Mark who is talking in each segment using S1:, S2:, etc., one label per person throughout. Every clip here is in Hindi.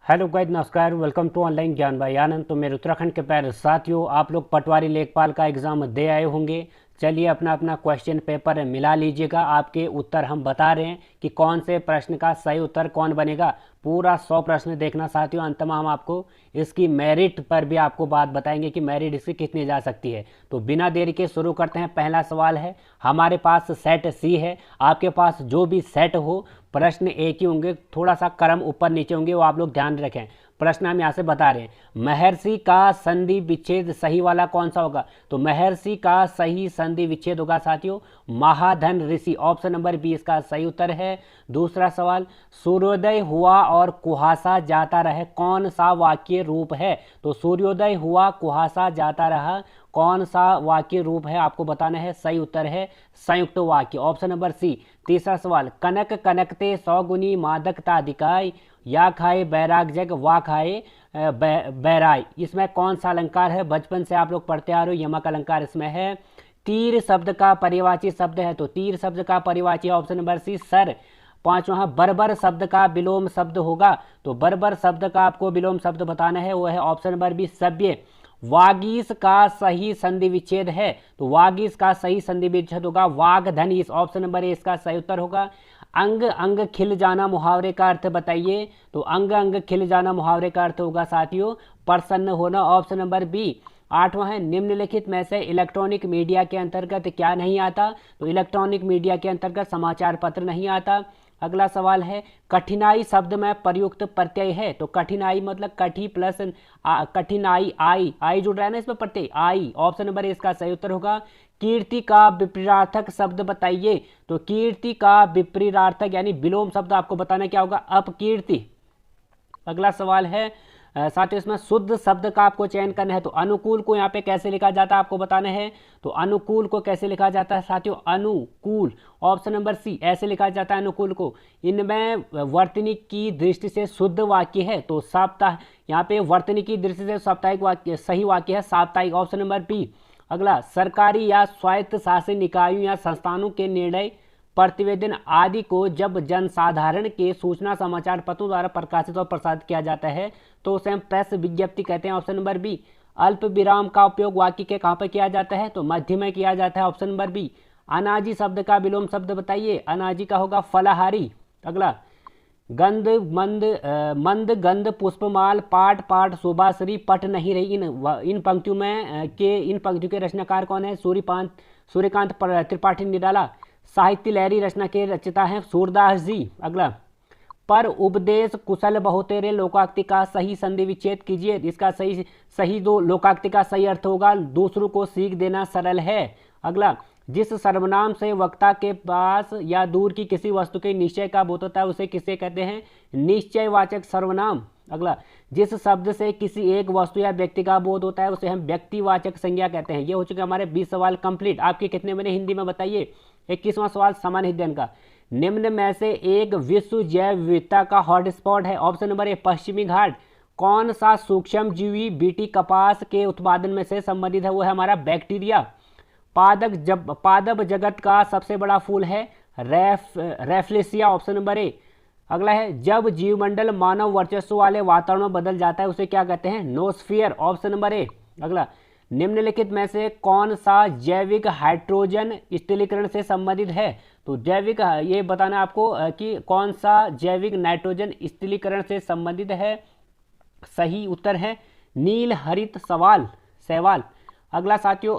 S1: हेलो गाइस, नमस्कार। वेलकम टू ऑनलाइन ज्ञान भाई आनंद। तो मेरे उत्तराखंड के प्यारे साथियों, आप लोग पटवारी लेखपाल का एग्ज़ाम दे आए होंगे। चलिए अपना अपना क्वेश्चन पेपर मिला लीजिएगा। आपके उत्तर हम बता रहे हैं कि कौन से प्रश्न का सही उत्तर कौन बनेगा। पूरा 100 प्रश्न देखना साथियों। अंत में हम आपको इसकी मेरिट पर भी आपको बात बताएंगे कि मेरिट इसकी कितनी जा सकती है। तो बिना देरी के शुरू करते हैं। पहला सवाल है, हमारे पास सेट सी है। आपके पास जो भी सेट हो, प्रश्न एक ही होंगे, थोड़ा सा क्रम ऊपर नीचे होंगे, वो आप लोग ध्यान रखें। प्रश्न हम यहाँ से बता रहे हैं। महर्षि का संधि विच्छेद सही वाला कौन सा होगा? तो महर्षि का सही संधि विच्छेद होगा साथियों महाधन ऋषि। ऑप्शन नंबर बी इसका सही उत्तर है। दूसरा सवाल, सूर्योदय हुआ और कुहासा जाता रहे कौन सा वाक्य रूप है? तो सूर्योदय हुआ कुहासा जाता रहा कौन सा वाक्य रूप है आपको बताना है। सही उत्तर है संयुक्त वाक्य, ऑप्शन नंबर सी। तीसरा सवाल, कनक कनकते 100 गुनी मादकता अधिकाय, या खाए बैराग जग वा खाए बैराय। इसमें कौन सा अलंकार है? बचपन से आप लोग पढ़ते आ रहे हो, यमक अलंकार इसमें है। तीर शब्द का परिवाची शब्द है, तो तीर शब्द का परिवाची ऑप्शन नंबर सी सर। पांचवा, बर्बर शब्द का विलोम शब्द होगा, तो बर्बर शब्द का आपको विलोम शब्द बताना है, वो है ऑप्शन नंबर बी सभ्य। वागीश का सही संधि विच्छेद है, तो वागीश का सही संधि विच्छेद होगा वागधनीश। ऑप्शन नंबर ए इसका सही उत्तर होगा। अंग अंग खिल जाना मुहावरे का अर्थ बताइए, तो अंग अंग खिल जाना मुहावरे का अर्थ होगा साथियों प्रसन्न होना, ऑप्शन नंबर बी। आठवां है, निम्नलिखित में से इलेक्ट्रॉनिक मीडिया के अंतर्गत क्या नहीं आता? तो इलेक्ट्रॉनिक मीडिया के अंतर्गत समाचार पत्र नहीं आता। अगला सवाल है, कठिनाई शब्द में प्रयुक्त प्रत्यय है, तो कठिनाई मतलब कठी प्लस कठिनाई आई जुड़ रहा है ना इसमें प्रत्यय आई, ऑप्शन नंबर इसका सही उत्तर होगा। कीर्ति का विपरीतार्थक शब्द बताइए, तो कीर्ति का विपरीतार्थक यानी विलोम शब्द आपको बताना क्या होगा? अपकीर्ति। अगला सवाल है साथियों, इसमें शुद्ध शब्द का आपको चयन करना है, तो अनुकूल को यहाँ पे कैसे लिखा जाता है आपको बताना है। तो अनुकूल को कैसे लिखा जाता है साथियों? अनुकूल, ऑप्शन नंबर सी ऐसे लिखा जाता है अनुकूल को। इनमें वर्तनी की दृष्टि से शुद्ध वाक्य है, तो साप्ताह, यहाँ पे वर्तनी की दृष्टि से साप्ताहिक वाक्य सही वाक्य है साप्ताहिक, ऑप्शन नंबर बी। अगला, सरकारी या स्वायत्त शासन निकायों या संस्थानों के निर्णय प्रतिवेदन आदि को जब जनसाधारण के सूचना समाचार पत्रों द्वारा प्रकाशित और प्रसारित किया जाता है तो उसे हम प्रेस विज्ञप्ति कहते हैं, ऑप्शन नंबर बी। अल्प विराम का उपयोग वाक्य के कहाँ पर किया जाता है? तो मध्य में किया जाता है, ऑप्शन नंबर बी। अनाजी शब्द का विलोम शब्द बताइए, अनाजी का होगा फलाहारी। अगला, गंध मंद मंद गंध पुष्पमाल पाठ पाठ शोभाश्री पट नहीं रही। इन पंक्तियों में इन पंक्तियों के रचनाकार कौन है? सूर्यकांत त्रिपाठी निराला। साहित्य लहरी रचना के रचयिता हैं सूरदास जी। अगला, पर उपदेश कुशल बहुतेरे लोकाक्ति का सही संधि विच्छेद कीजिए। इसका सही दो लोकाक्ति का सही अर्थ होगा दूसरों को सीख देना सरल है। अगला, जिस सर्वनाम से वक्ता के पास या दूर की किसी वस्तु के निश्चय का बोध होता है उसे किसे कहते हैं? निश्चयवाचक सर्वनाम। अगला, जिस शब्द से किसी एक वस्तु या व्यक्ति का बोध होता है उसे हम व्यक्तिवाचक संज्ञा कहते हैं। ये हो चुके हमारे 20 सवाल कंप्लीट। आपके कितने बने हिंदी में बताइए? 21वां सवाल सामान्य अध्ययन का, निम्न में से एक विश्व जैव विविधता का हॉटस्पॉट है, ऑप्शन नंबर ए पश्चिमी घाट। कौन सा सूक्ष्म जीवी बीटी कपास के उत्पादन में से संबंधित है? वो है हमारा बैक्टीरिया। पादप जगत का सबसे बड़ा फूल है रेफ्लेसिया, ऑप्शन नंबर ए। अगला है, जब जीवमंडल मानव वर्चस्व वाले वातावरण में बदल जाता है उसे क्या कहते हैं? नोस्फियर, ऑप्शन नंबर ए। अगला, निम्नलिखित में से कौन सा जैविक हाइड्रोजन स्थिरीकरण से संबंधित है? तो जैविक, ये बताना आपको कि कौन सा जैविक नाइट्रोजन स्थिरीकरण से संबंधित है। सही उत्तर है नील हरित सवाल। अगला साथियों,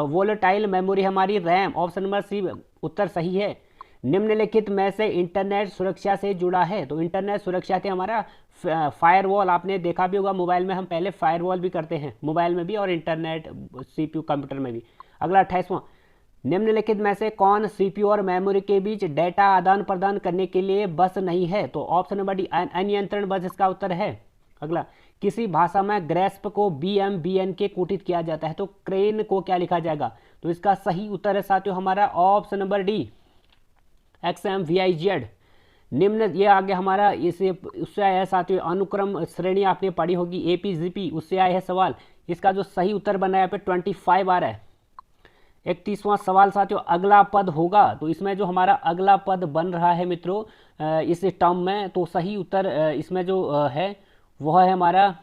S1: वोलेटाइल मेमोरी हमारी रैम, ऑप्शन नंबर सी उत्तर सही है। निम्नलिखित में से इंटरनेट सुरक्षा से जुड़ा है, तो इंटरनेट सुरक्षा थे हमारा फायरवॉल। आपने देखा भी होगा मोबाइल में हम पहले फायरवॉल भी करते हैं, मोबाइल में भी और इंटरनेट सीपीयू कंप्यूटर में भी। अगला 28वां, निम्नलिखित में से कौन सीपीयू और मेमोरी के बीच डेटा आदान प्रदान करने के लिए बस नहीं है? तो ऑप्शन नंबर डी अनियंत्रण बस इसका उत्तर है। अगला, किसी भाषा में ग्रेस्प को बीएमबीएन के कोटित किया जाता है तो क्रेन को क्या लिखा जाएगा? तो इसका सही उत्तर है साथियों हमारा ऑप्शन नंबर डी XMVIZ। निम्न, ये आगे हमारा इसे उससे आया है साथियों, अनुक्रम श्रेणी आपने पढ़ी होगी APGP, उससे आया है सवाल। इसका जो सही उत्तर बना है यहाँ पे 25 आ रहा है। 31वां सवाल साथियों, अगला पद होगा, तो इसमें जो हमारा अगला पद बन रहा है मित्रों इस टर्म में। तो सही उत्तर इसमें जो है वह है हमारा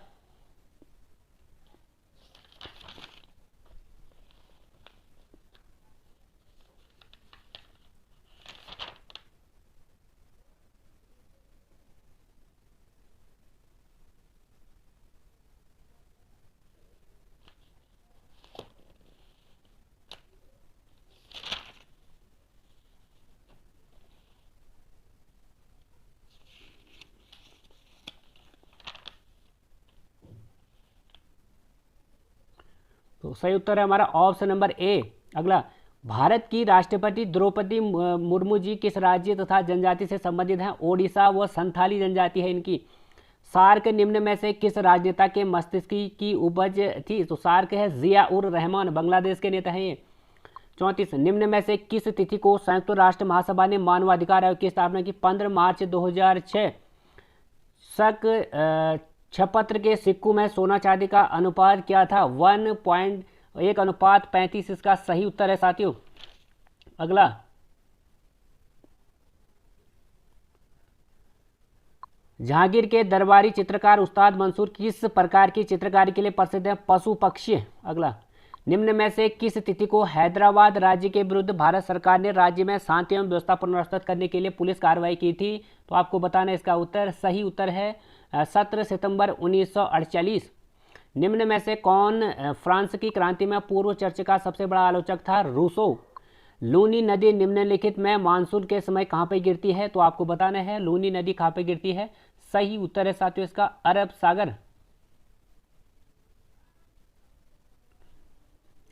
S1: तो सही उत्तर है हमारा ऑप्शन नंबर ए। अगला, भारत की राष्ट्रपति द्रौपदी मुर्मू जी किस राज्य तथा जनजाति से संबंधित हैं? ओडिशा व संथाली जनजाति है इनकी। सार्क निम्न में से किस राजनेता के मस्तिष्क की उपज थी? तो सार्क है जिया उर रहमान, बांग्लादेश के नेता हैं ये। 34, निम्न में से किस तिथि को संयुक्त राष्ट्र महासभा ने मानवाधिकार आयोग की स्थापना की? 15 मार्च 2006। छपत्र के सिक्कों में सोना चांदी का अनुपात क्या था? 1:1:35 इसका सही उत्तर है साथियों। अगला, जहांगीर के दरबारी चित्रकार उस्ताद मंसूर किस प्रकार की चित्रकारी के लिए प्रसिद्ध है? पशु पक्षी। अगला, निम्न में से किस तिथि को हैदराबाद राज्य के विरुद्ध भारत सरकार ने राज्य में शांति एवं व्यवस्था पुनर्स्थापित करने के लिए पुलिस कार्रवाई की थी? तो आपको बताना है इसका उत्तर। सही उत्तर है 17 सितंबर 1948। निम्न में से कौन फ्रांस की क्रांति में पूर्व चर्च का सबसे बड़ा आलोचक था? रूसो। लूनी नदी निम्नलिखित में मानसून के समय कहाँ पे गिरती है? तो आपको बताना है लूनी नदी कहाँ पे गिरती है। सही उत्तर है साथियों इसका अरब सागर।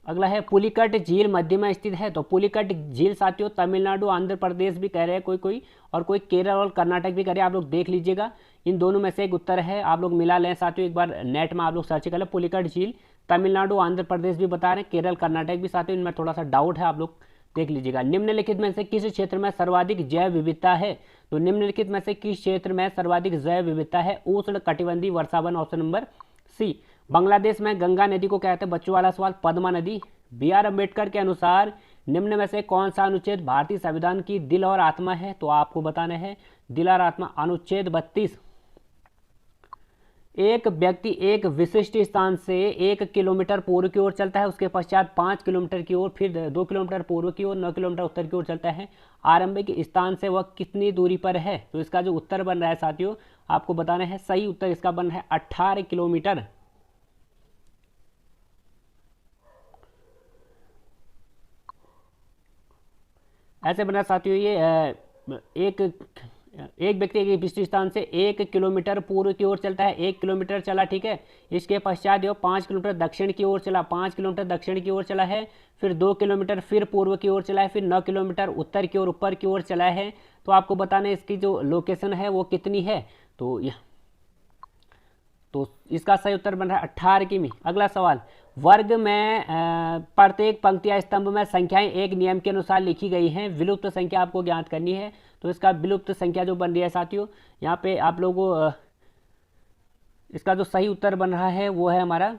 S1: अगला है, पुलिकट झील मध्य में स्थित है। तो पुलिकट झील साथियों तमिलनाडु आंध्र प्रदेश भी कह रहे हैं कोई और कोई केरल और कर्नाटक भी कह रहे हैं। आप लोग देख लीजिएगा, इन दोनों में से एक उत्तर है। आप लोग मिला लें साथियों, एक बार नेट में आप लोग सर्च कर लें। पुलिकट झील तमिलनाडु आंध्र प्रदेश भी बता रहे हैं, केरल कर्नाटक भी साथियों, इनमें थोड़ा सा डाउट है, आप लोग देख लीजिएगा। निम्नलिखित में से किस क्षेत्र में सर्वाधिक जैव विविधता है? तो निम्नलिखित में से किस क्षेत्र में सर्वाधिक जैव विविधता है? उष्ण कटिबंधीय वर्षावन, ऑप्शन नंबर सी। बांग्लादेश में गंगा नदी को कहते हैं, बच्चों वाला सवाल, पद्मा नदी। बी आर अम्बेडकर के अनुसार निम्न में से कौन सा अनुच्छेद भारतीय संविधान की दिल और आत्मा है? तो आपको बताना है दिल और आत्मा अनुच्छेद 32। एक व्यक्ति एक विशिष्ट स्थान से 1 किलोमीटर पूर्व की ओर चलता है, उसके पश्चात 5 किलोमीटर की ओर, फिर 2 किलोमीटर पूर्व की ओर, 9 किलोमीटर उत्तर की ओर चलता है। आरंभिक स्थान से वह कितनी दूरी पर है? तो इसका जो उत्तर बन रहा है साथियों, आपको बताना है सही उत्तर इसका बन रहा है 18 किलोमीटर। ऐसे बना साथियों, ये एक व्यक्ति एक विशिष्ट स्थान से 1 किलोमीटर पूर्व की ओर चलता है, 1 किलोमीटर चला, ठीक है। इसके पश्चात जो 5 किलोमीटर दक्षिण की ओर चला, 5 किलोमीटर दक्षिण की ओर चला है, फिर 2 किलोमीटर फिर पूर्व की ओर चला है, फिर 9 किलोमीटर उत्तर की ओर ऊपर की ओर चला है। तो आपको बताना है इसकी जो लोकेशन है वो कितनी है। तो इसका सही उत्तर बन रहा है 18 किमी। अगला सवाल, वर्ग में प्रत्येक पंक्ति या स्तंभ में संख्याएं एक नियम के अनुसार लिखी गई हैं, विलुप्त संख्या आपको ज्ञात करनी है। तो इसका विलुप्त संख्या जो बन रही है साथियों, यहाँ पे आप लोगों इसका जो सही उत्तर बन रहा है वो है हमारा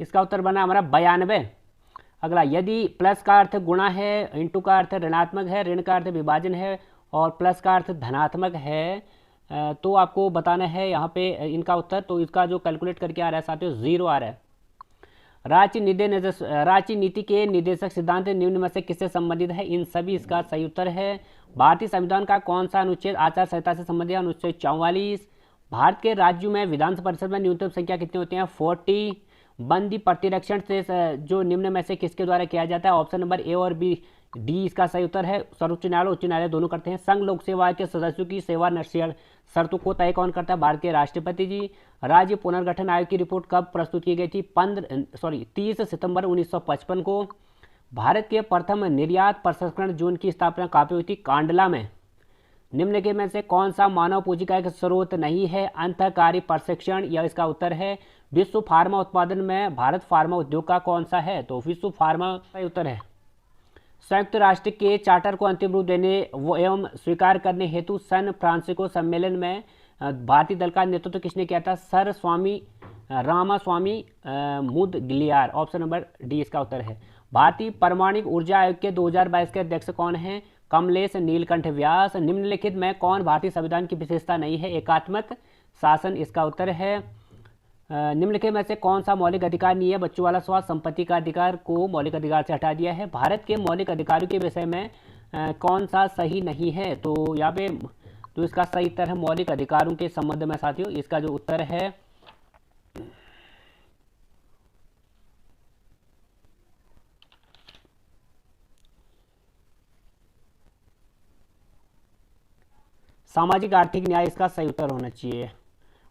S1: इसका उत्तर बना हमारा 92। अगला, यदि प्लस का अर्थ गुणा है, इंटू का अर्थ ऋणात्मक है, ऋण का अर्थ विभाजन है और प्लस का अर्थ धनात्मक है, तो आपको बताना है यहाँ पे इनका उत्तर। तो इसका जो कैलकुलेट करके आ रहा है साथियों 0 आ रहा है। राज्य नीति के निर्देशक सिद्धांत निम्न में से किससे संबंधित है? इन सभी इसका सही उत्तर है। भारतीय संविधान का कौन सा अनुच्छेद आचार संहिता से संबंधित है? अनुच्छेद 44। भारत के राज्यों में विधान परिषद में न्यूनतम संख्या कितनी होती है? 40। बंदी प्रतिरक्षण से जो निम्न में से किसके द्वारा किया जाता है? ऑप्शन नंबर ए और बी, डी इसका सही उत्तर है। सर्वोच्च न्यायालय उच्च न्यायालय दोनों करते हैं। संघ लोक सेवा के सदस्यों की सेवा शर्तों को तय कौन करता है? भारत के राष्ट्रपति जी। राज्य पुनर्गठन आयोग की रिपोर्ट कब प्रस्तुत की गई थी? 30 सितंबर 1955 को। भारत के प्रथम निर्यात प्रसंस्करण जोन की स्थापना कहाँ पे हुई थी? कांडला में। निम्नलिखित में से कौन सा मानव पूंजी का एक स्रोत नहीं है? अंतःकारी प्रशिक्षण, यह इसका उत्तर है। विश्व फार्मा उत्पादन में भारत फार्मा उद्योग का कौन सा है? तो विश्व फार्मा का उत्तर है। संयुक्त राष्ट्र के चार्टर को अंतिम रूप देने एवं स्वीकार करने हेतु सैन फ्रांसिस्को सम्मेलन में भारतीय दल का नेतृत्व किसने किया था? सर स्वामी रामास्वामी मुदगिलियार, ऑप्शन नंबर डी इसका उत्तर है। भारतीय परमाणु ऊर्जा आयोग के 2022 के अध्यक्ष कौन हैं? कमलेश नीलकंठ व्यास। निम्नलिखित में कौन भारतीय संविधान की विशेषता नहीं है? एकात्मक शासन इसका उत्तर है। निम्नलिखित में से कौन सा मौलिक अधिकार नहीं है? बच्चों वाला स्वास्थ्य, संपत्ति का अधिकार को मौलिक अधिकार से हटा दिया है। भारत के मौलिक अधिकारों के विषय में कौन सा सही नहीं है? तो यहाँ पे तो इसका सही उत्तर है मौलिक अधिकारों के संबंध में साथियों, इसका जो उत्तर है सामाजिक आर्थिक न्याय, इसका सही उत्तर होना चाहिए।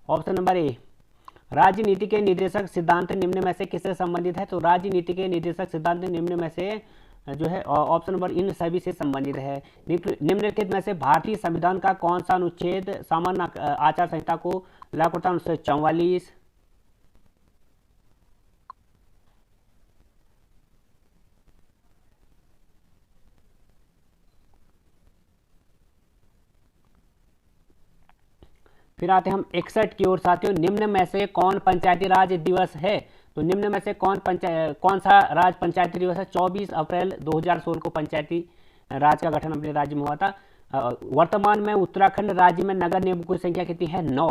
S1: Option number A. राजनीति के निर्देशक सिद्धांत निम्न में से किससे संबंधित है? तो राजनीति के निर्देशक सिद्धांत निम्न में से जो है ऑप्शन नंबर इन सभी से संबंधित है। निम्नलिखित में से भारतीय संविधान का कौन सा अनुच्छेद सामान्य आचार संहिता को लागू करता है? अनुच्छेद 44। फिर आते हम 61 की ओर साथियों। निम्न में से कौन पंचायती राज दिवस है? तो निम्न में से कौन सा राज पंचायती दिवस है? 24 अप्रैल 2016 को पंचायती राज का गठन अपने राज्य में हुआ था। वर्तमान में उत्तराखंड राज्य में नगर निगमों की संख्या कितनी है? 9।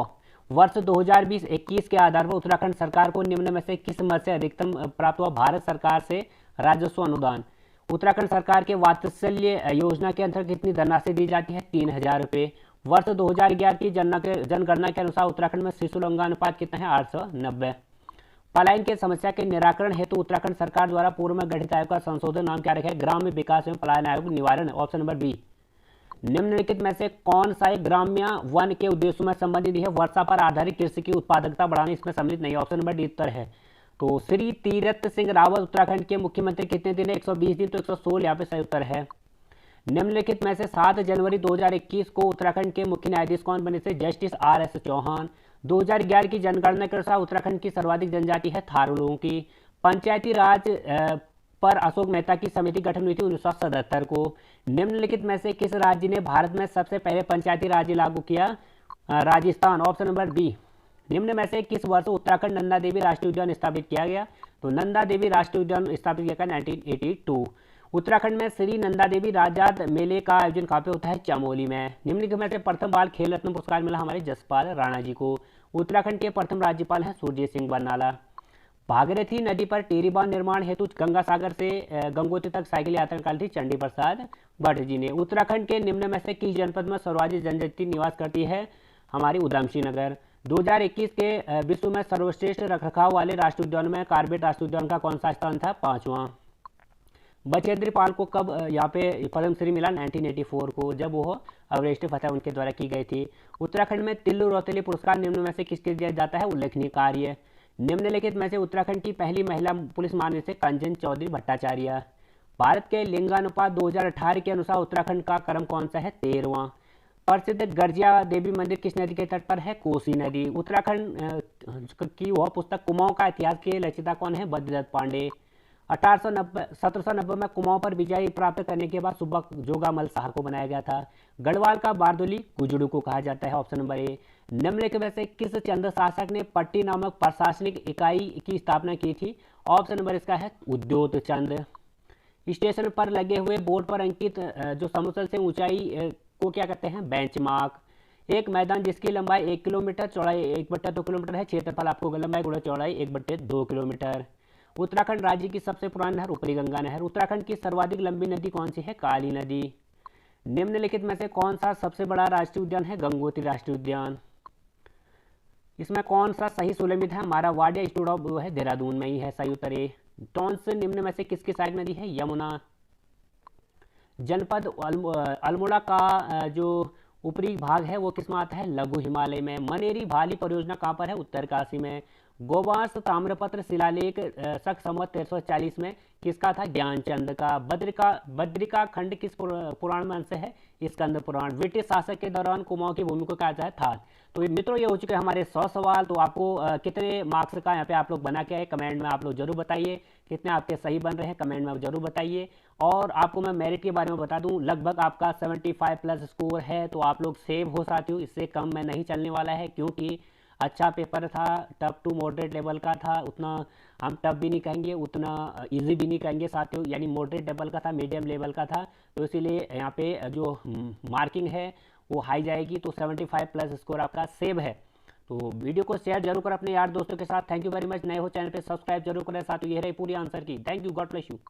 S1: वर्ष 2020-21 के आधार पर उत्तराखंड सरकार को निम्न में से किस मद से अधिकतम प्राप्त हुआ? भारत सरकार से राजस्व अनुदान। उत्तराखंड सरकार के वात्सल्य योजना के अंतर्गत कितनी धनराशि दी जाती है? 3000 रुपये। वर्ष 2011 की जनगणना के अनुसार उत्तराखंड में शिशु लिंगानुपात कितना है? 890। पलायन की समस्या के निराकरण हेतु उत्तराखंड सरकार द्वारा पूर्व में गठित आयोग का संशोधन नाम क्या रखा है? ग्राम्य विकास एवं पलायन आयोग निवारण, ऑप्शन नंबर बी। निम्नलिखित में से कौन सा एक ग्राम्य वन के उद्देश्यों में संबंधित है? वर्षा पर आधारित कृषि की उत्पादकता बढ़ाने, इसमें सम्मिलित नहीं है, ऑप्शन नंबर डी उत्तर है। तो श्री तीरथ सिंह रावत उत्तराखंड के मुख्यमंत्री कितने दिन है? 120 दिन, तो 116 यहाँ पे सही उत्तर है। निम्नलिखित में से 7 जनवरी 2021 को उत्तराखंड के मुख्य न्यायाधीश कौन बने थे? Justice RS Chauhan. 2011 की जनगणना के अनुसार उत्तराखंड की सर्वाधिक जनजाति है थारू लोगों की। पंचायती राज पर अशोक मेहता की समिति गठन हुई थी 1977 को। निम्नलिखित में से किस राज्य ने भारत में सबसे पहले पंचायती राज लागू किया? Rajasthan, option number B. निम्न में से किस वर्ष उत्तराखंड नंदा देवी राष्ट्रीय उद्यान स्थापित किया गया? तो नंदा देवी राष्ट्रीय उद्यान स्थापित किया गया 1982। उत्तराखंड में श्री नंदा देवी राजाद मेले का आयोजन कहाँ पे होता है? चमोली में। निम्नलिखित में से प्रथम बाल खेल रत्न पुरस्कार मिला हमारे जसपाल राणा जी को। उत्तराखंड के प्रथम राज्यपाल हैं सुरजीत सिंह बरनाला। भागीरथी नदी पर टेरी बांध निर्माण हेतु गंगा सागर से गंगोत्री तक साइकिल यात्रा निकाली थी चंडी प्रसाद भट्ट जी ने। उत्तराखंड के निम्न में से किस जनपद में सर्वाधिक जनजाति निवास करती है? हमारी उधमसिंह नगर। 2021 के विश्व में सर्वश्रेष्ठ रखरखाव वाले राष्ट्रीय उद्यान में कार्बेट राष्ट्रीय उद्यान का कौन सा स्थान था? 5वां। बचेंद्री पाल को कब यहाँ पे पद्मश्री मिला? 1984 को, जब वो एवरेस्ट फतह उनके द्वारा की गई थी। उत्तराखंड में तिल्लू रौतेली पुरस्कार निम्न में से किसके दिया जाता है? उल्लेखनीय कार्य। निम्नलिखित में से उत्तराखंड की पहली महिला पुलिस महानिदेशक कंचन चौधरी भट्टाचार्य। भारत के लिंगानुपात 2018 के अनुसार उत्तराखंड का क्रम कौन सा है? 13वां। प्रसिद्ध गर्जिया देवी मंदिर किस नदी के तट पर है? कोसी नदी। उत्तराखंड की वह पुस्तक कुमाऊं का इतिहास के रचयिता कौन है? बद्रीदत्त पांडे। 1790 में कुमाऊं पर विजय प्राप्त करने के बाद सुब्बा जोगामल शाह को बनाया गया था। गढ़वाल का बारदोली गुजड़ू को कहा जाता है, ऑप्शन नंबर ए। निम्नलिखित में से किस चंद्र शासक ने पट्टी नामक प्रशासनिक इकाई की स्थापना की थी? ऑप्शन नंबर इसका है उद्योत चंद। स्टेशन पर लगे हुए बोर्ड पर अंकित जो समुद्र से ऊंचाई को क्या कहते हैं? बेंचमार्क। एक मैदान जिसकी लंबाई 1 किलोमीटर, चौड़ाई 1/2 किलोमीटर है, क्षेत्रफल आपको लंबाई गुणा चौड़ाई 1/2 किलोमीटर। उत्तराखंड राज्य की सबसे पुरानी नहर ऊपरी गंगा नहर। उत्तराखंड की सर्वाधिक लंबी नदी कौन सी है? काली नदी। निम्नलिखित में से कौन सा सबसे बड़ा राष्ट्रीय उद्यान है? गंगोत्री राष्ट्रीय उद्यान। इसमें कौन सा सही सुलेमित है? हमारा वाडिया इंस्टीट्यूट ऑफ वो है देहरादून में ही है, सही उत्तर ए। टॉन्स निम्न में से किसकी सहायक नदी है? यमुना। जनपद अल्मोड़ा का जो ऊपरी भाग है वो किस में आता है? लघु हिमालय में। मनेरी भाली परियोजना कहाँ पर है? उत्तरकाशी में। गोवांश ताम्रपत्र शिलालेख शक संवत 1340 में किसका था? ज्ञानचंद का। बद्रिका खंड किस पुराण में अंश है? स्कंद पुराण। ब्रिटिश शासक के दौरान कुमाऊं की भूमि को कहा जाता है थार। तो मित्रों ये हो चुके हैं हमारे 100 सवाल। तो आपको कितने मार्क्स का यहाँ पे आप लोग बना के आए कमेंट में आप लोग जरूर बताइए। कितने आपके सही बन रहे हैं कमेंट में आप जरूर बताइए। और आपको मैं मेरिट के बारे में बता दूं, लगभग आपका 75 प्लस स्कोर है, तो आप लोग सेव हो साथियों। इससे कम में नहीं चलने वाला है, क्योंकि अच्छा पेपर था, टफ टू मॉडरेट लेवल का था, उतना हम टफ भी नहीं कहेंगे, उतना इजी भी नहीं कहेंगे साथियों, यानी मॉडरेट लेवल का था, मीडियम लेवल का था। तो इसीलिए यहाँ पे जो मार्किंग है वो हाई जाएगी, तो 75 प्लस स्कोर आपका सेव है। तो वीडियो को शेयर जरूर करें अपने यार दोस्तों के साथ। Thank you very much. नए हो चैनल पे सब्सक्राइब जरूर करें साथियों। ये रही पूरी आंसर की। Thank you, God bless you.